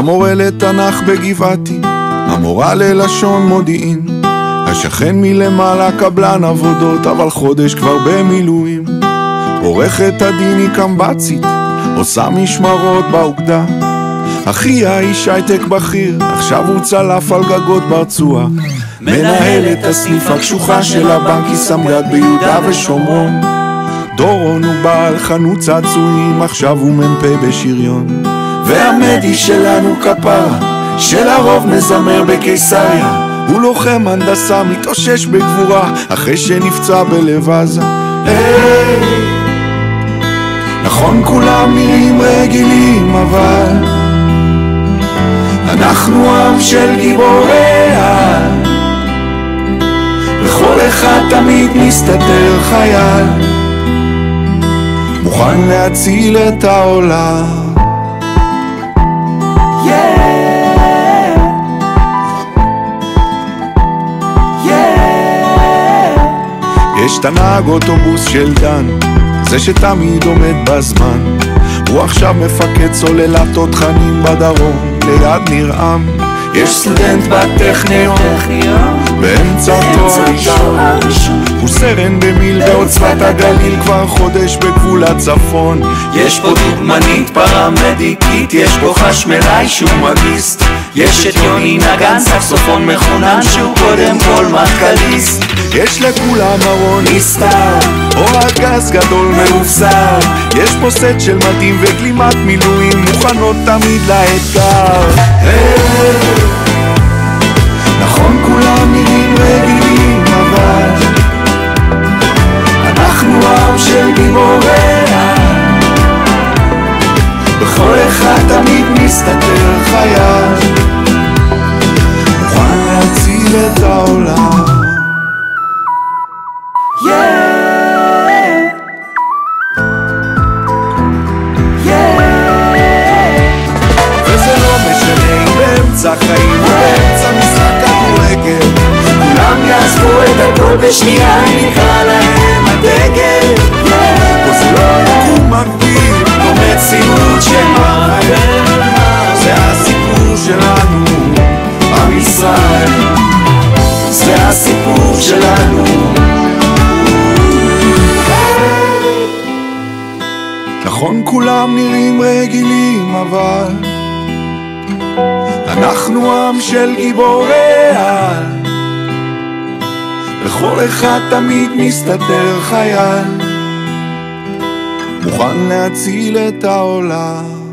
המורה לתנ"ך בגבעתי, המורה ללשון מודיעין, השכן מלמעלה קבלן עבודות, אבל חודש כבר במילואים. עורכת הדין היא קמבצית, עושה משמרות באוגדה. אחי האיש הייטק בכיר, עכשיו הוא צלף על גגות ברצועה. מנהלת הסניף הקשוחה של הבנק היא סמג"ד ביהודה ושומרון. דורון הוא בעל חנות צעצועים, עכשיו הוא מ"פ בשריון. והמדי שלנו כפרה, שלרוב מזמר בקיסריה, הוא לוחם הנדסה מתאושש בגבורה אחרי שנפצע בלב עזה. נכון כולם נראים רגילים, אבל אנחנו עם של גיבורי על, וכל אחד תמיד מסתתר חייל, מוכן להציל את העולם. יש את הנהג אוטובוס של דן, זה שתמיד עומד בזמן, הוא עכשיו מפקד סוללת תותחנים בדרום ליד נרעם. יש סטודנט בטכניון באמצע תואר ראשון, הוא סרן במיל בעוצבת הגליל, כבר חודש בגבול הצפון. יש פה דוגמנית פרמדיקית, יש פה חשמלאי שהוא מגיסט, יש את יוני נגן סקסופון מחונן שהוא קודם כל מטכליסט. יש לכולם ארון נסתר או ארגז גדול מאופסר, יש פה סט של מדים וגלימת מילואים מוכנות תמיד לאתגר. נכון כולם נראים רגילים, אבל אנחנו עם של גיבוריה, בכל אחד תמיד מסתתר חייל, מוכן להציל את העולם. וזה לא משנה אם באמצע חיים או באמצע משחק כדורגל, כולם יעזבו את הכל בשנייה אם נקרא להם הדגל. פה זה לא יקום מקביל, לא מציאות של מרחב, זה הסיפור שלנו, עם ישראל, זה הסיפור שלנו. נכון כולם נראים רגילים, אבל אנחנו עם של גיבורי על, בכל אחד תמיד מסתתר חייל, מוכן להציל את העולם.